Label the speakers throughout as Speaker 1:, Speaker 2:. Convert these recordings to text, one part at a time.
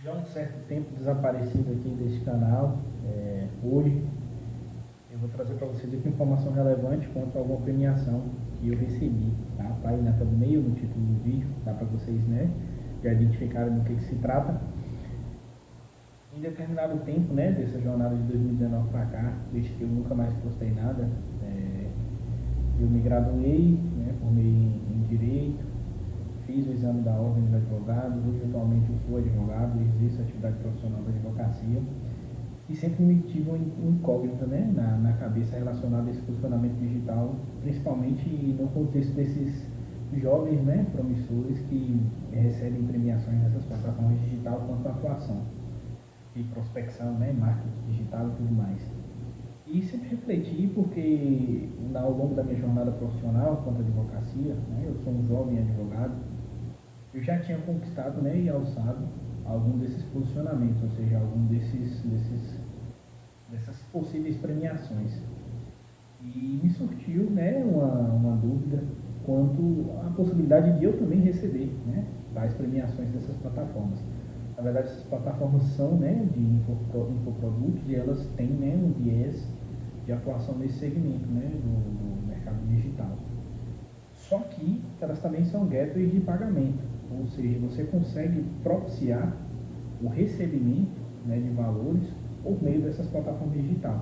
Speaker 1: Já há um certo tempo desaparecido aqui deste canal. Hoje eu vou trazer para vocês aqui informação relevante quanto a alguma premiação que eu recebi, tá? Tá aí na thumbnail, no título do vídeo, dá para vocês, né, já identificarem do que se trata. Em determinado tempo, né, dessa jornada de 2019 para cá, desde que eu nunca mais postei nada, eu me graduei, né, formei em Direito, fiz o exame da Ordem dos Advogados. Hoje, atualmente, eu sou advogado, exerço a atividade profissional da advocacia e sempre me tive uma incógnita, né, na cabeça relacionada a esse posicionamento digital, principalmente no contexto desses jovens, né, promissores que recebem premiações nessas plataformas digitais quanto à atuação e prospecção, né, marketing digital e tudo mais. E sempre refleti porque ao longo da minha jornada profissional quanto à advocacia, né, eu sou um jovem advogado, eu já tinha conquistado, né, e alçado algum desses posicionamentos, ou seja, algum dessas possíveis premiações. E me surgiu, né, uma dúvida quanto à possibilidade de eu também receber, né, tais premiações dessas plataformas. Na verdade, essas plataformas são, né, de infoprodutos e elas têm, né, um viés de atuação nesse segmento, né, do mercado digital. Só que elas também são gateways de pagamento, ou seja, você consegue propiciar o recebimento, né, de valores por meio dessas plataformas digitais.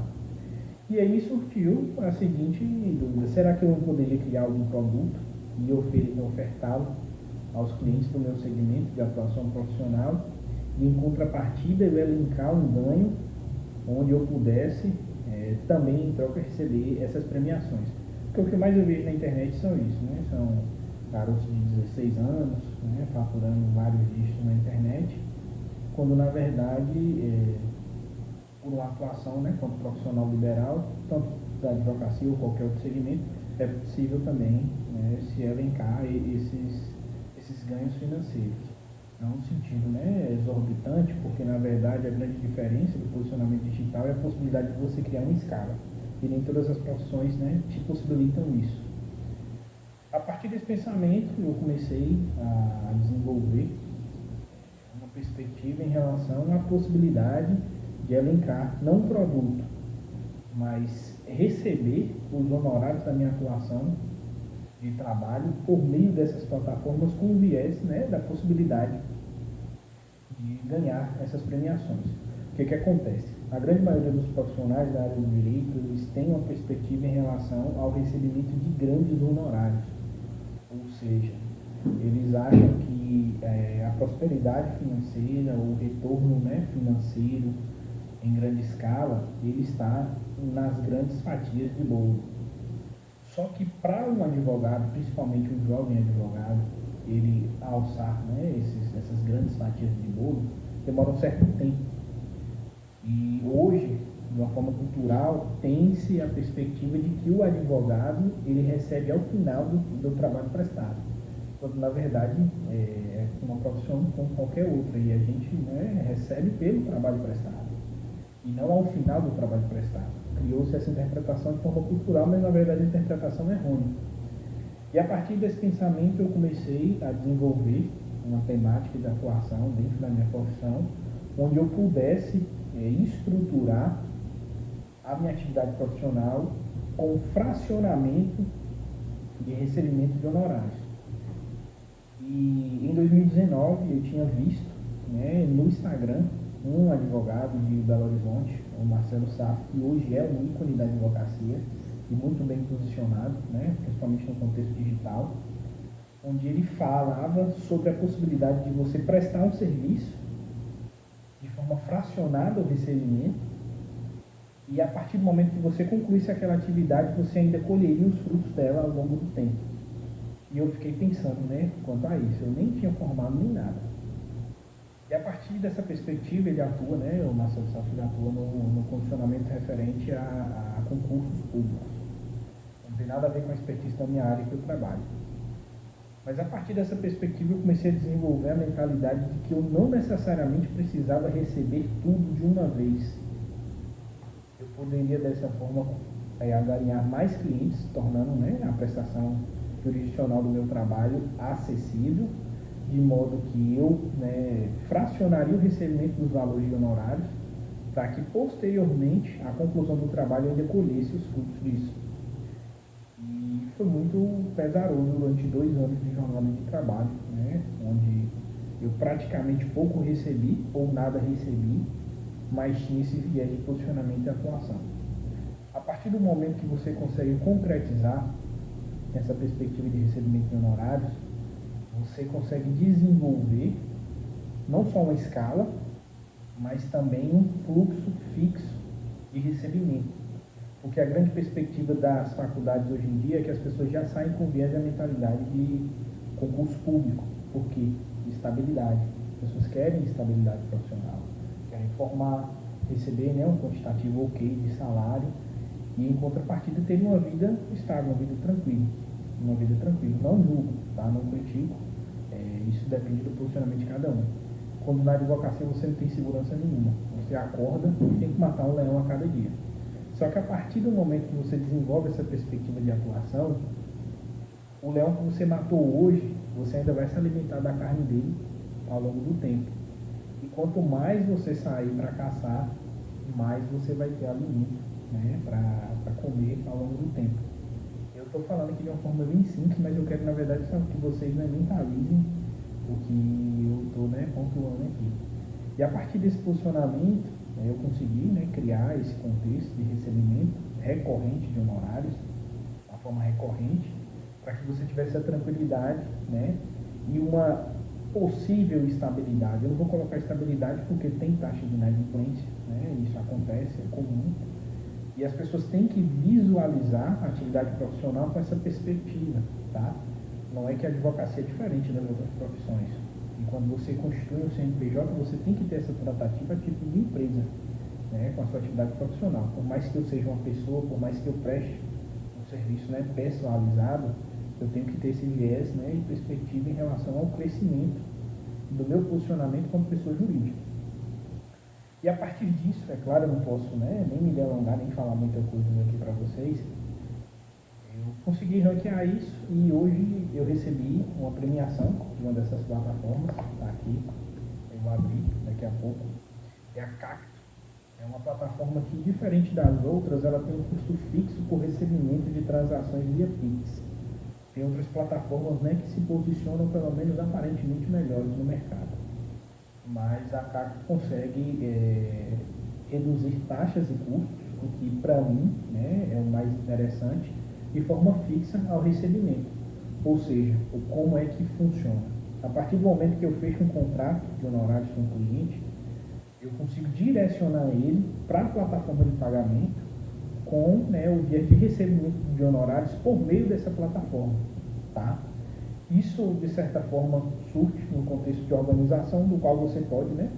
Speaker 1: E aí surgiu a seguinte dúvida: será que eu poderia criar algum produto e ofertá-lo aos clientes do meu segmento de atuação profissional e, em contrapartida, eu elencar um ganho onde eu pudesse também, em troca, receber essas premiações? Porque o que mais eu vejo na internet são isso, né? São garotos de 16 anos, né, faturando vários dígitos na internet, quando na verdade, por uma atuação, né, como profissional liberal, tanto da advocacia ou qualquer outro segmento, é possível também, né, se elencar esses ganhos financeiros. Não no sentido, né, exorbitante, porque na verdade a grande diferença do posicionamento digital é a possibilidade de você criar uma escala. E nem todas as profissões, né, te possibilitam isso. A partir desse pensamento, eu comecei a desenvolver uma perspectiva em relação à possibilidade de elencar, não um produto, mas receber os honorários da minha atuação de trabalho por meio dessas plataformas com o viés, né, da possibilidade de ganhar essas premiações. O que acontece? A grande maioria dos profissionais da área do direito, eles têm uma perspectiva em relação ao recebimento de grandes honorários. Ou seja, eles acham que a prosperidade financeira, o retorno, né, financeiro em grande escala, ele está nas grandes fatias de bolo. Só que para um advogado, principalmente um jovem advogado, ele alçar, né, essas grandes fatias de bolo, demora um certo tempo. E hoje, de uma forma cultural, tem-se a perspectiva de que o advogado ele recebe ao final do trabalho prestado, quando na verdade é uma profissão como qualquer outra, e a gente, né, recebe pelo trabalho prestado e não ao final do trabalho prestado. Criou-se essa interpretação de forma cultural, mas na verdade a interpretação é errônea. E a partir desse pensamento eu comecei a desenvolver uma temática de atuação dentro da minha profissão, onde eu pudesse estruturar a minha atividade profissional com fracionamento de recebimento de honorários. E em 2019 eu tinha visto, né, no Instagram, um advogado de Belo Horizonte, o Marcelo Saf, que hoje é um ícone da advocacia e muito bem posicionado, né, principalmente no contexto digital, onde ele falava sobre a possibilidade de você prestar um serviço de forma fracionada o recebimento, e a partir do momento que você concluísse aquela atividade, você ainda colheria os frutos dela ao longo do tempo. E eu fiquei pensando, né, quanto a isso, eu nem tinha formado nem nada. E a partir dessa perspectiva ele atua, né, o Marcelo Saf atua no condicionamento referente a concursos públicos. Não tem nada a ver com a expertise da minha área que eu trabalho. Mas a partir dessa perspectiva eu comecei a desenvolver a mentalidade de que eu não necessariamente precisava receber tudo de uma vez. Eu poderia dessa forma angariar mais clientes, tornando, né, a prestação jurisdicional do meu trabalho acessível de modo que eu, né, fracionaria o recebimento dos valores de honorários para que posteriormente a conclusão do trabalho eu ainda colhesse os frutos disso. E foi muito pesaroso durante 2 anos de jornada de trabalho, né, onde eu praticamente pouco recebi ou nada recebi, mas tinha esse viés de posicionamento e atuação. A partir do momento que você consegue concretizar essa perspectiva de recebimento de honorários, você consegue desenvolver não só uma escala, mas também um fluxo fixo de recebimento. Porque a grande perspectiva das faculdades hoje em dia é que as pessoas já saem com viés da mentalidade de concurso público. Por quê? Estabilidade. As pessoas querem estabilidade profissional, querem formar, receber, né, um quantitativo ok de salário e, em contrapartida, ter uma vida estável, uma vida tranquila. Uma vida tranquila. Não julgo, tá? Não critico. Isso depende do posicionamento de cada um. Quando na advocacia você não tem segurança nenhuma. Você acorda e tem que matar um leão a cada dia. Só que a partir do momento que você desenvolve essa perspectiva de atuação, o leão que você matou hoje, você ainda vai se alimentar da carne dele ao longo do tempo. E quanto mais você sair para caçar, mais você vai ter alimento, né, para comer ao longo do tempo. Eu estou falando aqui de uma forma bem simples, mas eu quero, na verdade, que vocês, né, mentalizem o que eu estou, né, pontuando aqui. E a partir desse posicionamento, eu consegui, né, criar esse contexto de recebimento recorrente de honorários, uma forma recorrente, para que você tivesse a tranquilidade, né, e uma possível estabilidade. Eu não vou colocar estabilidade porque tem taxa de inadimplência, né, isso acontece, é comum, e as pessoas têm que visualizar a atividade profissional com essa perspectiva, tá? Não é que a advocacia é diferente das outras profissões. E quando você constitui um CNPJ, você tem que ter essa tratativa a título de empresa, né, com a sua atividade profissional. Por mais que eu seja uma pessoa, por mais que eu preste um serviço, né, personalizado, eu tenho que ter esse viés, né, e perspectiva em relação ao crescimento do meu posicionamento como pessoa jurídica. E a partir disso, é claro, eu não posso, né, nem me delongar, nem falar muita coisa aqui para vocês. Eu consegui ranquear isso e hoje eu recebi uma premiação de uma dessas plataformas, tá aqui, eu vou abrir daqui a pouco, é a Cacto. É uma plataforma que, diferente das outras, ela tem um custo fixo por recebimento de transações via Pix. Tem outras plataformas, né, que se posicionam, pelo menos aparentemente, melhores no mercado. Mas a Cacto consegue reduzir taxas e custos, o que, para mim, né, é o mais interessante, de forma fixa ao recebimento. Ou seja, como é que funciona. A partir do momento que eu fecho um contrato de honorários com o cliente, eu consigo direcionar ele para a plataforma de pagamento com, né, o viés de recebimento de honorários por meio dessa plataforma, tá? Isso, de certa forma, surge no contexto de organização, do qual você pode, né,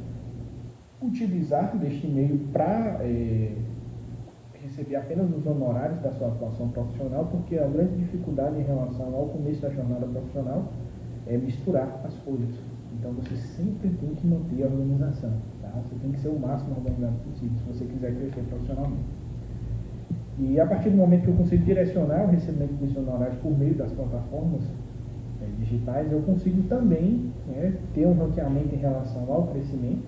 Speaker 1: utilizar deste meio para receber apenas os honorários da sua atuação profissional, porque a grande dificuldade em relação ao começo da jornada profissional é misturar as folhas. Então você sempre tem que manter a organização, tá? Você tem que ser o máximo organizado possível, se você quiser crescer profissionalmente. E a partir do momento que eu consigo direcionar o recebimento desses honorários por meio das plataformas digitais, eu consigo também, né, ter um ranqueamento em relação ao crescimento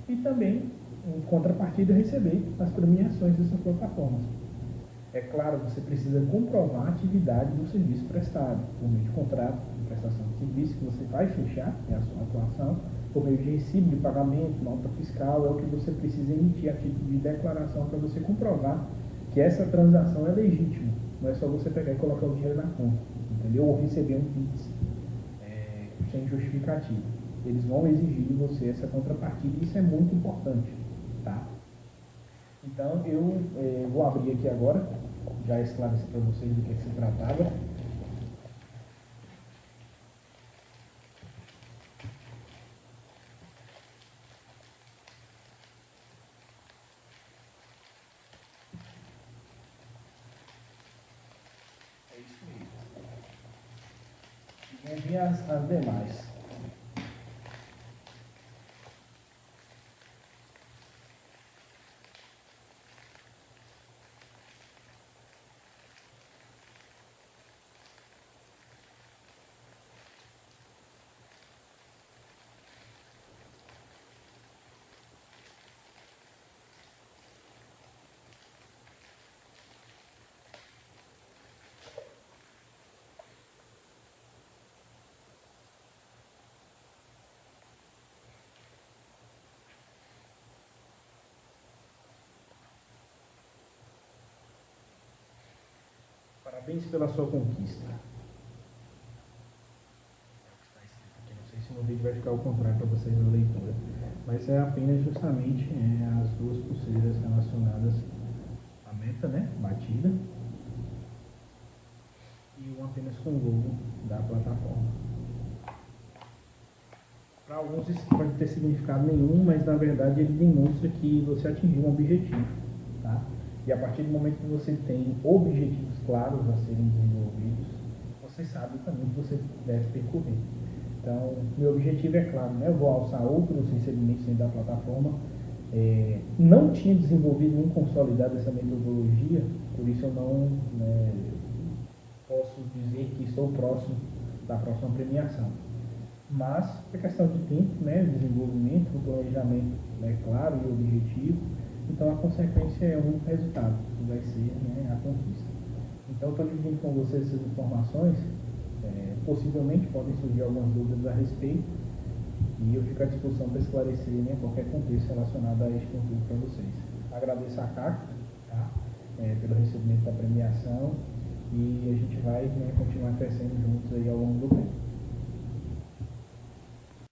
Speaker 1: e também, em contrapartida, receber as premiações dessas plataformas. É claro, você precisa comprovar a atividade do serviço prestado, por meio de contrato de prestação de serviço que você vai fechar, é a sua atuação, por meio de recibo de pagamento, nota fiscal, é o que você precisa emitir a título de declaração para você comprovar que essa transação é legítima. Não é só você pegar e colocar o dinheiro na conta, entendeu? Ou receber um Pix sem justificativa. Eles vão exigir de você essa contrapartida e isso é muito importante, tá? Então, eu vou abrir aqui agora, já esclareci para vocês do que se tratava. É isso mesmo. E vão vir as demais. Parabéns pela sua conquista. Não sei se no vídeo vai ficar ao contrário para vocês na leitura, mas é apenas justamente as duas pulseiras relacionadas à meta, né, batida, e um apenas com o logo da plataforma. Para alguns isso pode ter significado nenhum, mas na verdade ele demonstra que você atingiu um objetivo, tá? E a partir do momento que você tem objetivos claros a serem desenvolvidos, você sabe o caminho que você deve percorrer. Então, meu objetivo é claro, né? Eu vou alçar outros recebimentos dentro da plataforma. Não tinha desenvolvido nem consolidado essa metodologia, por isso eu não posso dizer que estou próximo da próxima premiação. Mas é questão de tempo, né? Desenvolvimento, o planejamento claro e objetivo. Então a consequência é um resultado, que vai ser, né, a conquista. Então eu estou dividindo com vocês essas informações. Possivelmente podem surgir algumas dúvidas a respeito e eu fico à disposição para esclarecer, né, qualquer contexto relacionado a este conteúdo para vocês. Agradeço a Cacto, tá? Pelo recebimento da premiação e a gente vai, né, continuar crescendo juntos aí ao longo do tempo.